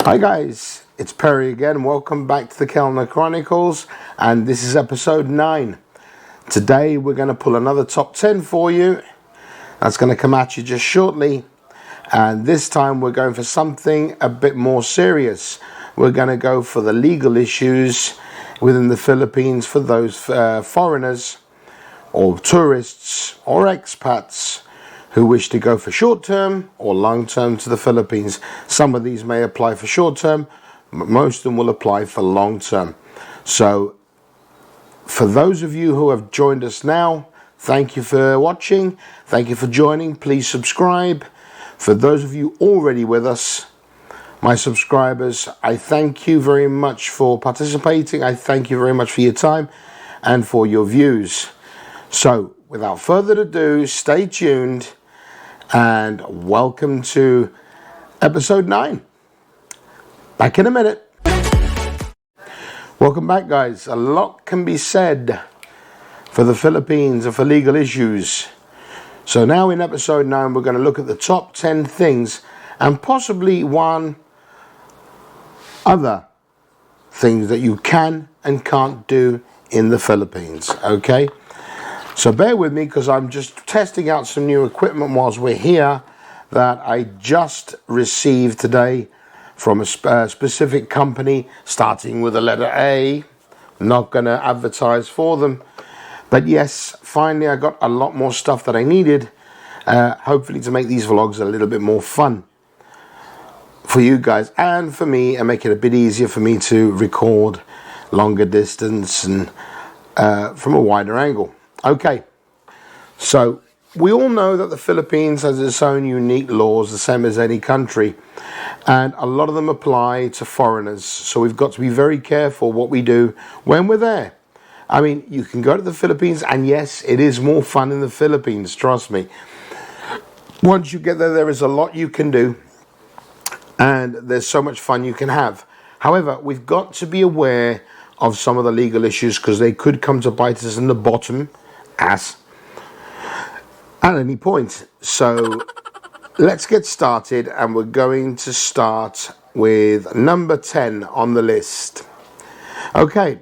Hi guys, it's Perry again. Welcome back to the Cant Own A Chronicles, and this is episode 9. Today we're going to pull another top 10 for you. That's going to come at you just shortly, and this time we're going for something a bit more serious. We're going to go for the legal issues within the Philippines for those foreigners or tourists or expats who wish to go for short-term or long-term to the Philippines. Some of these may apply for short-term, but most of them will apply for long-term. So, for those of you who have joined us now, thank you for watching. Thank you for joining. Please subscribe. For those of you already with us, my subscribers, I thank you very much for participating. I thank you very much for your time and for your views. So, without further ado, stay tuned. And welcome to episode 9. Back in a minute. Welcome back, guys. A lot can be said for the Philippines and for legal issues. So now in episode 9, we're going to look at the top 10 things and possibly one other things that you can and can't do in the Philippines. Okay? So bear with me because I'm just testing out some new equipment whilst we're here that I just received today from a specific company starting with the letter A. I'm not going to advertise for them. But yes, finally I got a lot more stuff that I needed, hopefully to make these vlogs a little bit more fun for you guys and for me, and make it a bit easier for me to record longer distance and from a wider angle. Okay, so we all know that the Philippines has its own unique laws, the same as any country, and a lot of them apply to foreigners. So we've got to be very careful what we do when we're there. I mean, you can go to the Philippines, and yes, it is more fun in the Philippines, trust me. Once you get there, there is a lot you can do, and there's so much fun you can have. However, we've got to be aware of some of the legal issues because they could come to bite us in the bottom ass at any point. So let's get started, and we're going to start with number 10 on the list. Okay,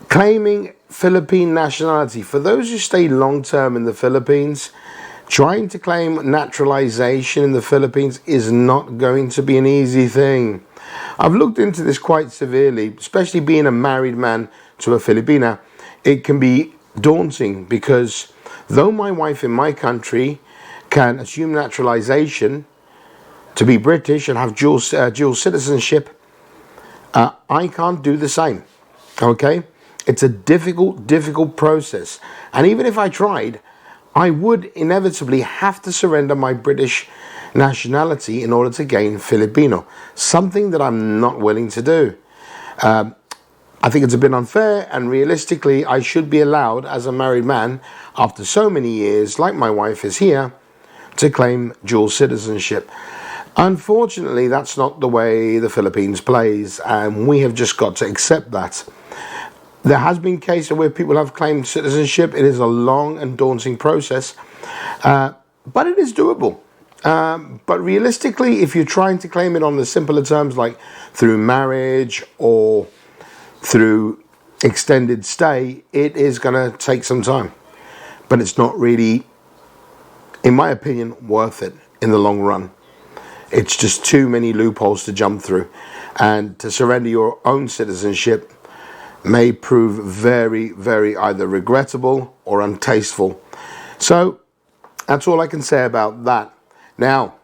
claiming Philippine nationality. For those who stay long-term in the Philippines, trying to claim naturalization in the Philippines is not going to be an easy thing. I've looked into this quite severely, especially being a married man to a Filipina. It can be daunting because though my wife in my country can assume naturalization to be British and have dual citizenship, I can't do the same. Okay? It's a difficult process. And even if I tried, I would inevitably have to surrender my British nationality in order to gain Filipino, something that I'm not willing to do. I think it's a bit unfair, and realistically I should be allowed as a married man after so many years, like my wife is here, to claim dual citizenship. Unfortunately, that's not the way the Philippines plays, and we have just got to accept that. There has been cases where people have claimed citizenship. It is a long and daunting process, but it is doable. But realistically, if you're trying to claim it on the simpler terms like through marriage or through extended stay, it is going to take some time. But it's not really, in my opinion, worth it in the long run. It's just too many loopholes to jump through. And to surrender your own citizenship may prove very, very either regrettable or untasteful. So that's all I can say about that. Now,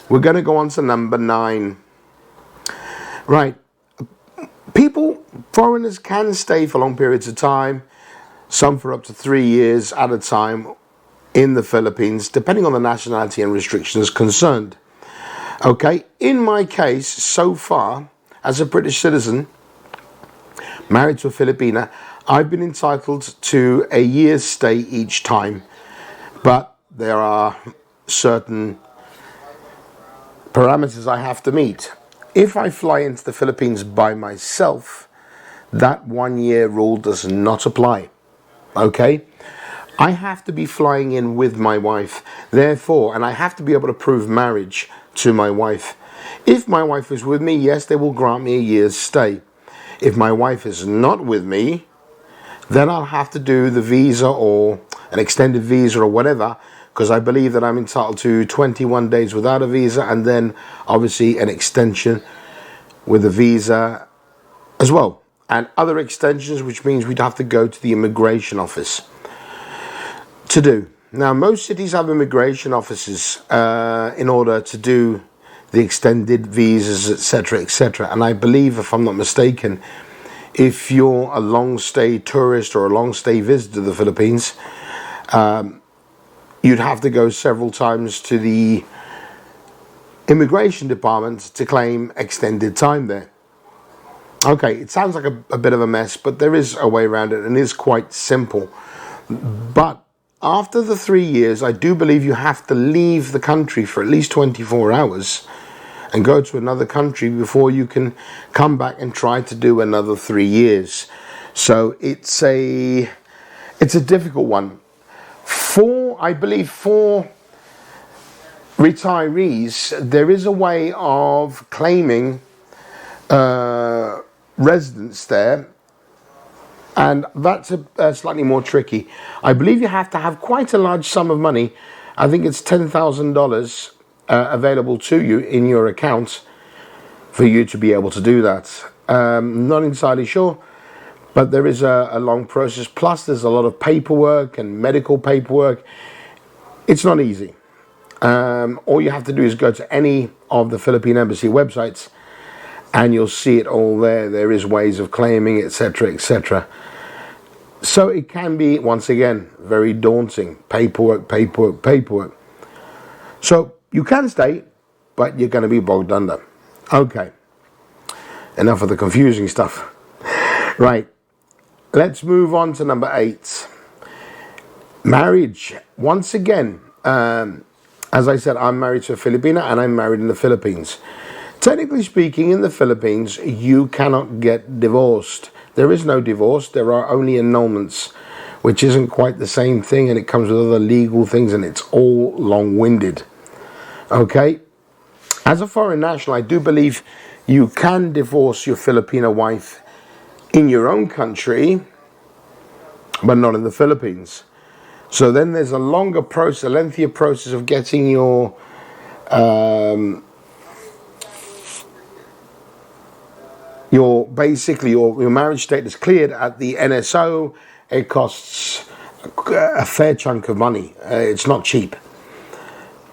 we're going to go on to number 9. Right. Foreigners can stay for long periods of time, some for up to 3 years at a time in the Philippines, depending on the nationality and restrictions concerned. Okay, in my case, so far, as a British citizen, married to a Filipina, I've been entitled to a year's stay each time, but there are certain parameters I have to meet. If I fly into the Philippines by myself, that 1-year rule does not apply. Okay? I have to be flying in with my wife, therefore, and I have to be able to prove marriage to my wife. If my wife is with me, yes, they will grant me a year's stay. If my wife is not with me, then I'll have to do the visa or an extended visa or whatever, because I believe that I'm entitled to 21 days without a visa, and then obviously an extension with a visa as well, and other extensions, which means we'd have to go to the immigration office to do. Now, most cities have immigration offices in order to do the extended visas, etc., etc. And I believe, if I'm not mistaken, if you're a long-stay tourist or a long-stay visitor to the Philippines, you'd have to go several times to the immigration department to claim extended time there. Okay, it sounds like a bit of a mess, but there is a way around it, and it is quite simple. But after the 3 years, I do believe you have to leave the country for at least 24 hours and go to another country before you can come back and try to do another 3 years. So it's a difficult one. I believe for retirees, there is a way of claiming residence there, and that's slightly more tricky. I believe you have to have quite a large sum of money. I think it's $10,000 available to you in your account for you to be able to do that. Not entirely sure, but there is a long process. Plus, there's a lot of paperwork and medical paperwork. It's not easy. All you have to do is go to any of the Philippine Embassy websites, and you'll see it all there. There is ways of claiming, etc., etc. So it can be, once again, very daunting. Paperwork. So you can stay, but you're going to be bogged under. Okay. Enough of the confusing stuff. Right. Let's move on to number 8. Marriage. Once again, as I said, I'm married to a Filipina, and I'm married in the Philippines. Technically speaking, in the Philippines, you cannot get divorced. There is no divorce. There are only annulments, which isn't quite the same thing, and it comes with other legal things, and it's all long-winded. Okay? As a foreign national, I do believe you can divorce your Filipino wife in your own country, but not in the Philippines. So then there's a longer process, a lengthier process of getting your marriage status cleared at the NSO. It costs a fair chunk of money. It's not cheap.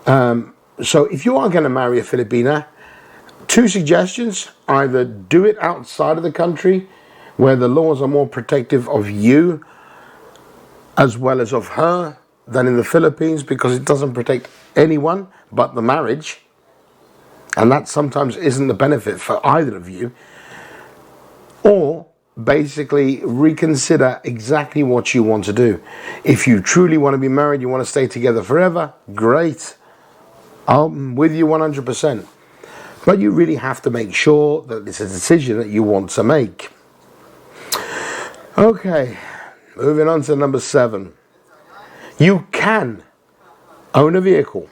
So if you are going to marry a Filipina, 2 suggestions: either do it outside of the country, where the laws are more protective of you as well as of her than in the Philippines, because it doesn't protect anyone but the marriage, and that sometimes isn't the benefit for either of you. Or basically reconsider exactly what you want to do. If you truly want to be married, you want to stay together forever, great. I'm with you 100%. But you really have to make sure that it's a decision that you want to make. Okay, moving on to number 7. You can own a vehicle.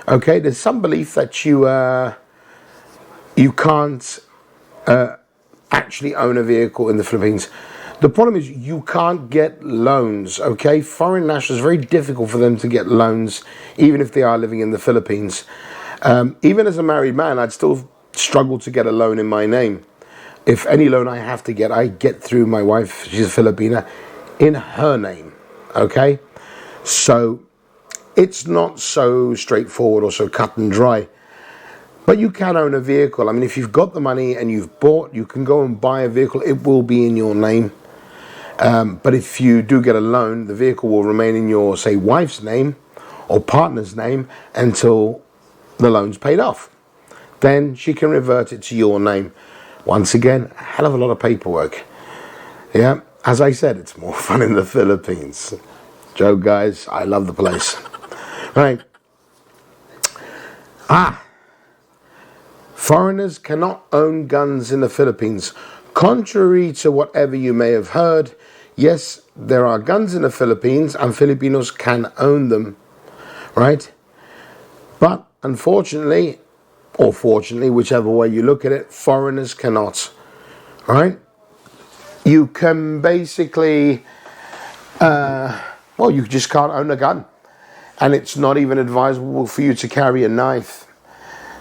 Okay, there's some belief that you can't actually own a vehicle in the Philippines. The problem is you can't get loans, okay? Foreign nationals, very difficult for them to get loans, even if they are living in the Philippines. Even as a married man, I'd still struggle to get a loan in my name. If any loan I have to get, I get through my wife, she's a Filipina, in her name, okay? So it's not so straightforward or so cut and dry. But you can own a vehicle. I mean, if you've got the money and you've bought, you can go and buy a vehicle. It will be in your name. But if you do get a loan, the vehicle will remain in your, say, wife's name or partner's name until the loan's paid off. Then she can revert it to your name. Once again, a hell of a lot of paperwork. Yeah, as I said, it's more fun in the Philippines. Joke, guys. I love the place. Right. Foreigners cannot own guns in the Philippines. Contrary to whatever you may have heard, yes, there are guns in the Philippines and Filipinos can own them, right? But unfortunately, or fortunately, whichever way you look at it, foreigners cannot. All right? You can basically, well, you just can't own a gun. And it's not even advisable for you to carry a knife.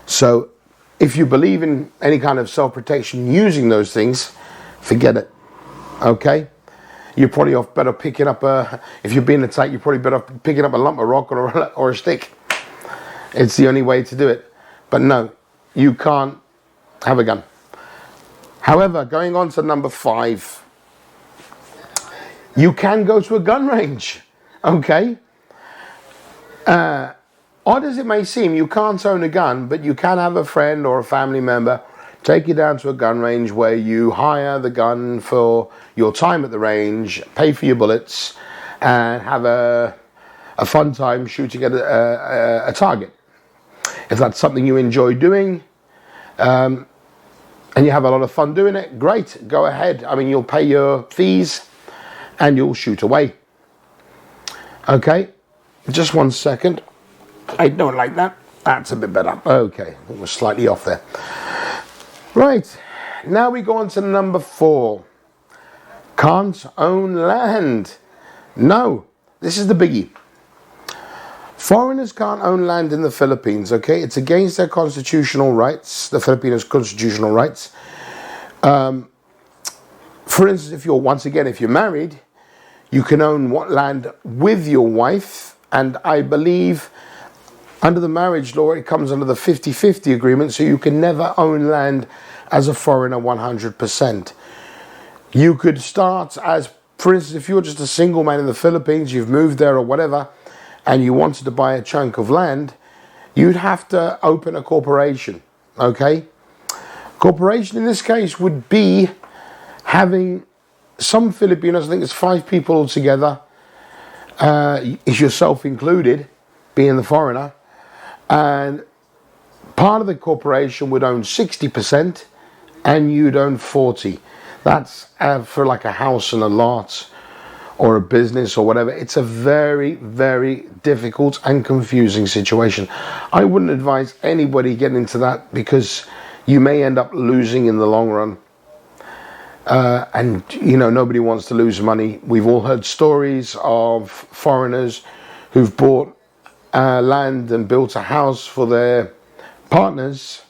So if you believe in any kind of self-protection using those things, forget it. Okay? You're probably off better picking up if you're being attacked, you're probably better off picking up a lump of rock or a stick. It's the only way to do it. But no, you can't have a gun. However, going on to number 5, you can go to a gun range. Okay? Odd as it may seem, you can't own a gun, but you can have a friend or a family member take you down to a gun range where you hire the gun for your time at the range, pay for your bullets, and have a fun time shooting at a target. If that's something you enjoy doing, and you have a lot of fun doing it, great, go ahead. I mean, you'll pay your fees and you'll shoot away. Okay, just 1 second. I don't like that. That's a bit better. Okay, it was slightly off there. Right, now we go on to number 4. Cant Own Land. No, this is the biggie. Foreigners can't own land in the Philippines, okay? It's against their constitutional rights, the Filipinos' constitutional rights. For instance, if you're married, you can own land with your wife, and I believe under the marriage law, it comes under the 50-50 agreement, so you can never own land as a foreigner 100%. You could start as, for instance, if you're just a single man in the Philippines, you've moved there or whatever, and you wanted to buy a chunk of land, you'd have to open a corporation, okay? Corporation in this case would be having some Filipinos, I think it's 5 people altogether, is yourself included, being the foreigner, and part of the corporation would own 60% and you'd own 40%. That's for like a house and a lot or a business or whatever. It's a very, very difficult and confusing situation. I wouldn't advise anybody getting into that because you may end up losing in the long run. And you know, nobody wants to lose money. We've all heard stories of foreigners who've bought land and built a house for their partners,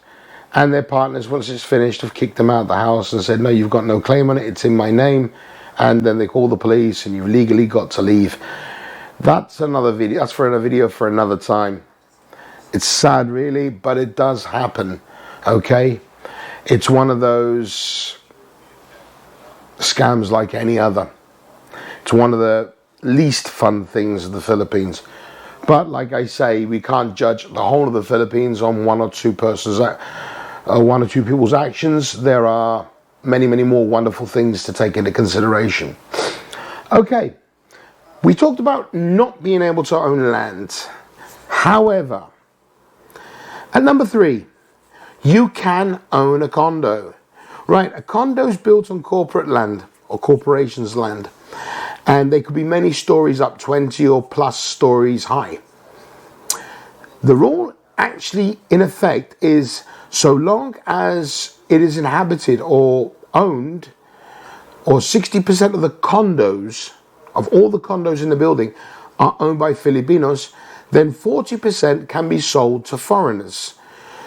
and their partners, once it's finished, have kicked them out of the house and said, no, you've got no claim on it, it's in my name, and then they call the police and you've legally got to leave. That's another video. That's for a video for another time. It's sad, really, but it does happen. Okay, it's one of those scams like any other. It's one of the least fun things of the Philippines. But like I say, we can't judge the whole of the Philippines on one or two people's actions. There are many, many more wonderful things to take into consideration. Okay, we talked about not being able to own land. However, at number 3, you can own a condo. Right, a condo is built on corporate land or corporation's land, and they could be many stories up, 20 or plus stories high. The rule actually in effect is so long as it is inhabited or owned, or 60% of the condos, of all the condos in the building are owned by Filipinos, then 40% can be sold to foreigners.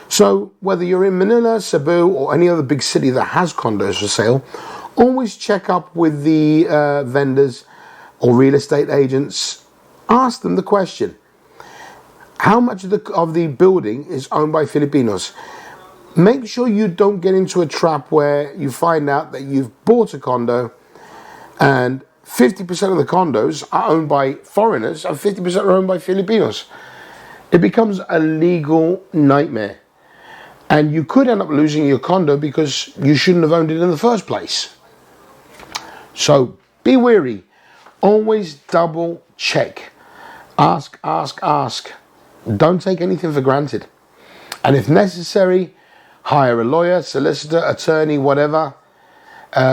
So whether you're in Manila, Cebu, or any other big city that has condos for sale, always check up with the vendors or real estate agents. Ask them the question, how much of the building is owned by Filipinos? Make sure you don't get into a trap where you find out that you've bought a condo and 50% of the condos are owned by foreigners and 50% are owned by Filipinos. It becomes a legal nightmare. And you could end up losing your condo because you shouldn't have owned it in the first place. So be wary. Always double check. Ask. Don't take anything for granted. And if necessary, hire a lawyer, solicitor, attorney, whatever.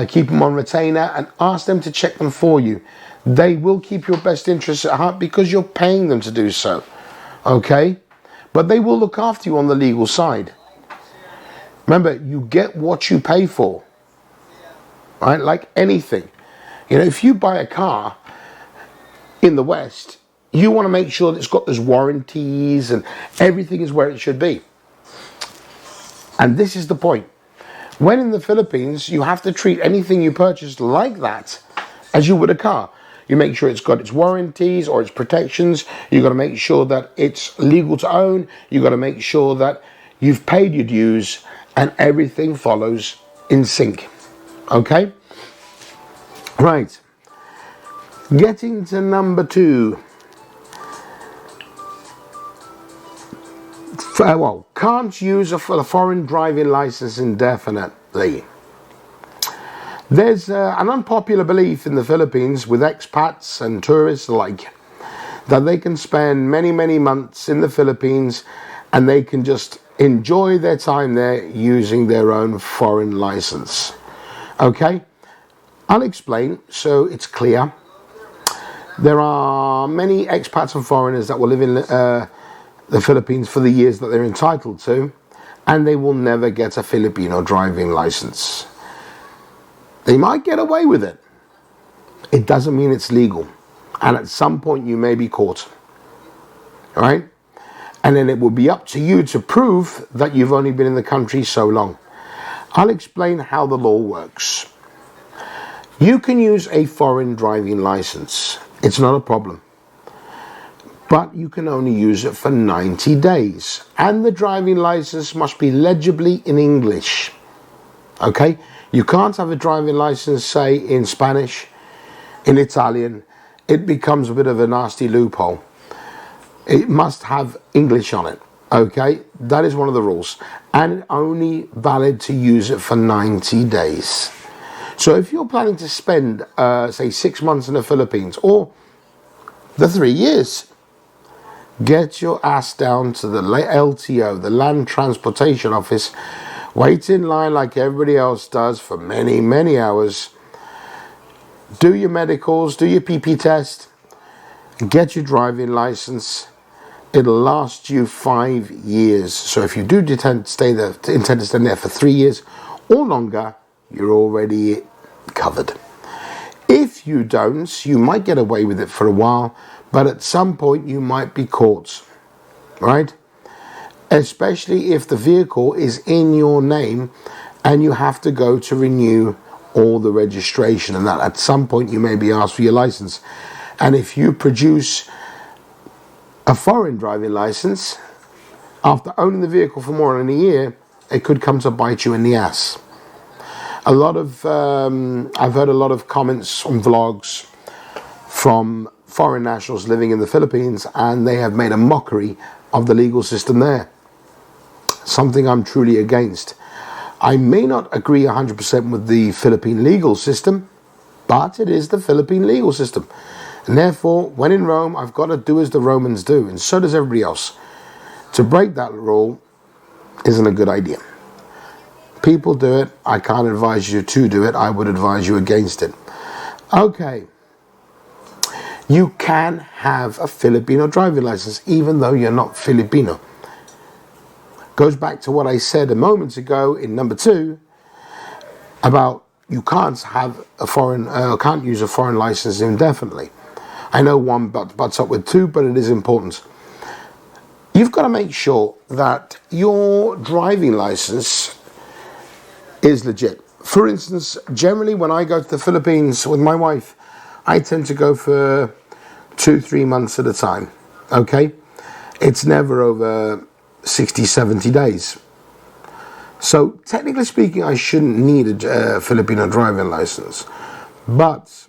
Keep them on retainer and ask them to check them for you. They will keep your best interests at heart because you're paying them to do so. Okay? But they will look after you on the legal side. Remember, you get what you pay for, right? Like anything. You know, if you buy a car in the West, you want to make sure that it's got those warranties and everything is where it should be. And this is the point. When in the Philippines, you have to treat anything you purchase like that as you would a car. You make sure it's got its warranties or its protections. You've got to make sure that it's legal to own. You've got to make sure that you've paid your dues and everything follows in sync. Okay? Right. Getting to number 2. Well, can't use a foreign driving license indefinitely. There's an unpopular belief in the Philippines with expats and tourists alike that they can spend many, many months in the Philippines and they can just enjoy their time there using their own foreign license. Okay? I'll explain so it's clear. There are many expats and foreigners that will live in the Philippines for the years that they're entitled to, and they will never get a Filipino driving license. They might get away with it. It doesn't mean it's legal. And at some point you may be caught. All right? And then it will be up to you to prove that you've only been in the country so long. I'll explain how the law works. You can use a foreign driving license. It's not a problem. But you can only use it for 90 days. And the driving license must be legibly in English. Okay? You can't have a driving license, say, in Spanish, in Italian. It becomes a bit of a nasty loophole. It must have English on it. Okay? That is one of the rules. And only valid to use it for 90 days. So if you're planning to spend, say, 6 months in the Philippines, or the 3 years, get your ass down to the LTO, the Land Transportation Office. Wait in line like everybody else does for many, many hours. Do your medicals, do your PP test, get your driving license. It'll last you 5 years. So if you do intend to stay there for 3 years or longer, you're already covered. If you don't, you might get away with it for a while, but at some point you might be caught, right? Especially if the vehicle is in your name and you have to go to renew all the registration, and that at some point you may be asked for your license. And if you produce a foreign driving license after owning the vehicle for more than a year, it could come to bite you in the ass. I've heard a lot of comments on vlogs from foreign nationals living in the Philippines, and they have made a mockery of the legal system there. Something I'm truly against. I may not agree 100% with the Philippine legal system, but it is the Philippine legal system. And therefore, when in Rome, I've got to do as the Romans do, and so does everybody else. To break that rule isn't a good idea. People do it. I can't advise you to do it. I would advise you against it. Okay. You can have a Filipino driving license even though you're not Filipino. Goes back to what I said a moment ago in number 2 about you can't have a can't use a foreign license indefinitely. I know one butts up with 2, but it is important. You've got to make sure that your driving license is legit. For instance, generally when I go to the Philippines with my wife, I tend to go for 2-3 months at a time. Okay? It's never over 60-70 days. So technically speaking, I shouldn't need a Filipino driving license. But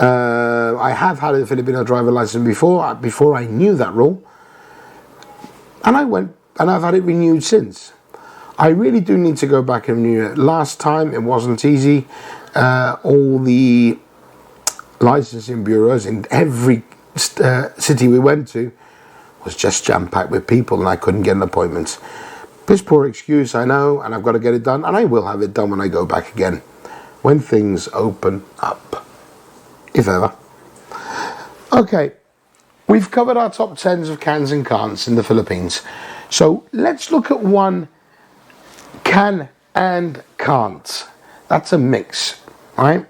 I have had a Filipino driving license before I knew that rule. And I went and I've had it renewed since. I really do need to go back and renew it. Last time it wasn't easy. All the licensing bureaus in every city we went to was just jam-packed with people and I couldn't get an appointment. Piss poor excuse, I know, and I've got to get it done, and I will have it done when I go back again, when things open up, if ever. Okay, we've covered our top 10s of cans and can'ts in the Philippines. So let's look at one can and can't. That's a mix, right?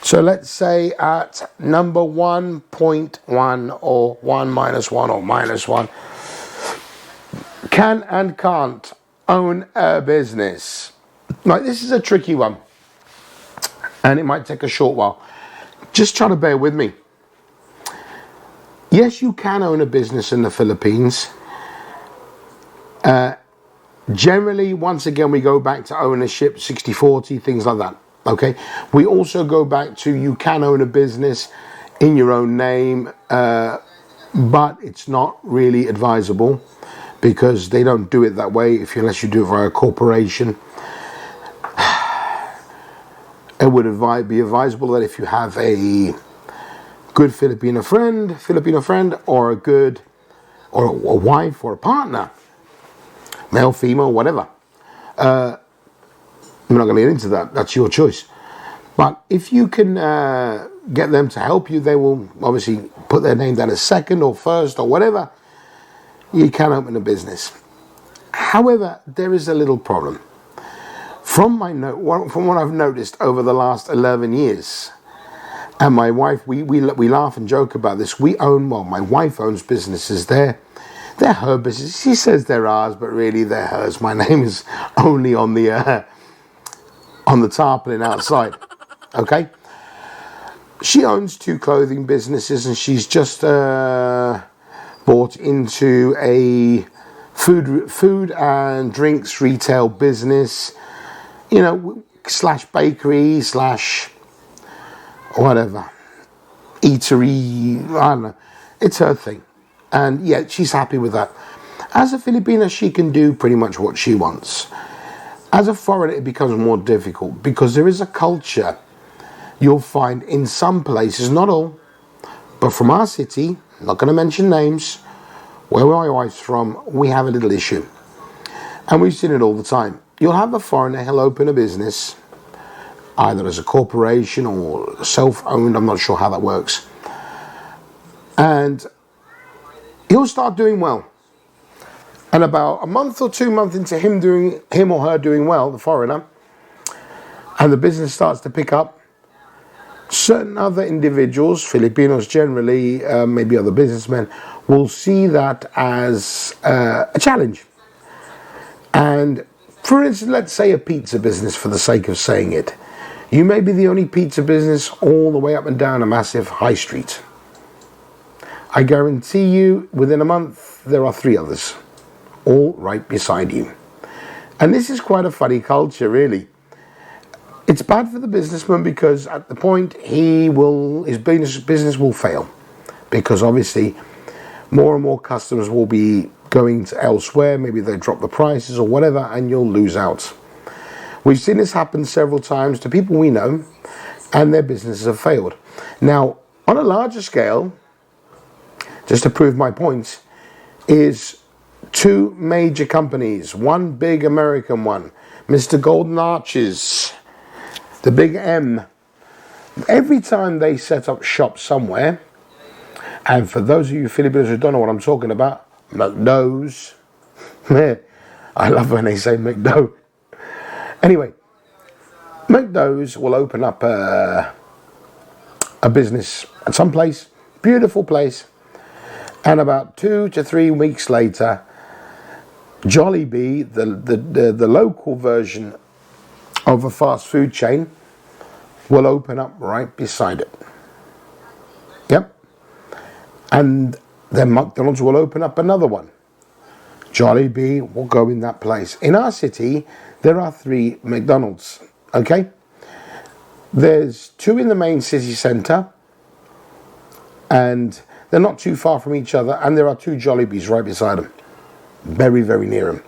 So let's say at number 1.1 or 1 minus 1 or minus 1, can and can't own a business. Right, this is a tricky one, and it might take a short while. Just try to bear with me. Yes, you can own a business in the Philippines. Generally, once again, we go back to ownership, 60-40, things like that. Okay. We also go back to you can own a business in your own name, but it's not really advisable because they don't do it that way unless you do it via a corporation. It would be advisable that if you have a good Filipino friend, or a good, or a wife or a partner, male, female, whatever. I'm not going to get into that. That's your choice. But if you can get them to help you, they will obviously put their name down as second or first or whatever. You can open a business. However, there is a little problem. From what I've noticed over the last 11 years, and my wife, we laugh and joke about this. My wife owns businesses there. They're her business. She says they're ours, but really they're hers. My name is only on the tarpaulin outside. Okay. She owns 2 clothing businesses, and she's just bought into a food and drinks retail business. Slash bakery, slash whatever, eatery, I don't know. It's her thing. And yeah, she's happy with that. As a Filipina, she can do pretty much what she wants. As a foreigner, it becomes more difficult because there is a culture you'll find in some places, not all, but from our city, not going to mention names, where my wife's from, we have a little issue. And we've seen it all the time. You'll have a foreigner, he'll open a business, either as a corporation or self-owned, I'm not sure how that works. And he'll start doing well. And about a month or 2 months into him or her doing well, the foreigner, and the business starts to pick up, certain other individuals, Filipinos generally, maybe other businessmen, will see that as a challenge. And for instance, let's say a pizza business, for the sake of saying it. You may be the only pizza business all the way up and down a massive high street. I guarantee you, within a month, there are 3 others, all right beside you. And this is quite a funny culture, really. It's bad for the businessman because at the point his business will fail, because obviously more and more customers will be going to elsewhere. Maybe they drop the prices or whatever, and you'll lose out. We've seen this happen several times to people we know, and their businesses have failed. Now, on a larger scale, just to prove my point, is 2 major companies, one big American one, Mr. Golden Arches, the big M. Every time they set up shop somewhere, and for those of you Filipinos who don't know what I'm talking about, McDo's. I love when they say McDo. Anyway, McDo's will open up a business at some place, beautiful place, and about 2 to 3 weeks later, Jollibee, the local version of a fast food chain, will open up right beside it. Yep. And then McDonald's will open up another one. Jollibee will go in that place. In our city, there are 3 McDonald's. Okay? There's 2 in the main city centre, and they're not too far from each other, and there are 2 Jollibees right beside them. Very, very near them.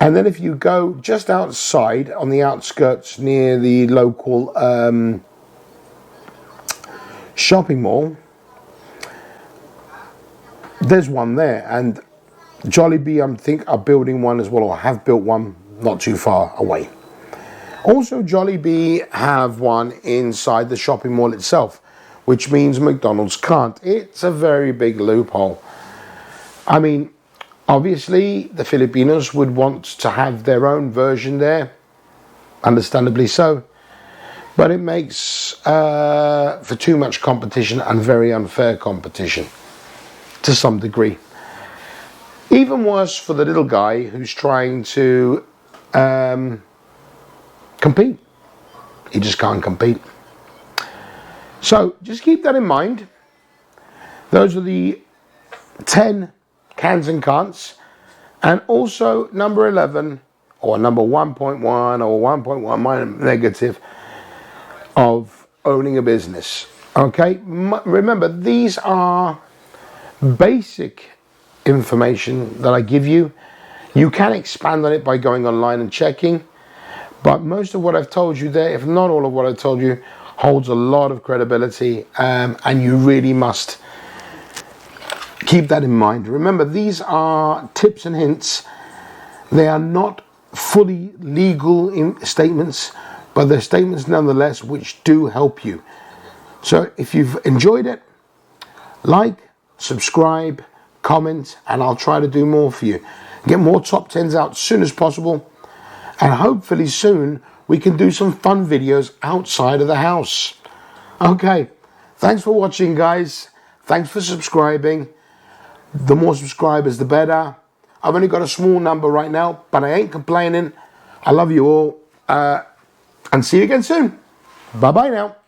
And then if you go just outside, on the outskirts near the local shopping mall, there's one there. And Jollibee, I think, are building one as well, or have built one not too far away. Also, Jollibee have one inside the shopping mall itself, which means McDonald's can't. It's a very big loophole. I mean, Obviously, the Filipinos would want to have their own version there, understandably so, but it makes for too much competition and very unfair competition to some degree. Even worse for the little guy who's trying to compete. He just can't compete. So just keep that in mind. Those are the 10 cans and can'ts, and also number 11 or number 1.1 or 1.1 minor negative of owning a business. Okay, remember, these are basic information that I give you. You can expand on it by going online and checking, but most of what I've told you there, if not all of what I've told you, holds a lot of credibility, and you really must keep that in mind. Remember, these are tips and hints. They are not fully legal statements, but they're statements nonetheless which do help you. So if you've enjoyed it, like, subscribe, comment, and I'll try to do more for you. Get more top 10s out as soon as possible, and hopefully soon we can do some fun videos outside of the house. Okay, thanks for watching, guys. Thanks for subscribing. The more subscribers, the better. I've only got a small number right now, but I ain't complaining. I love you all, and see you again soon. Bye-bye now.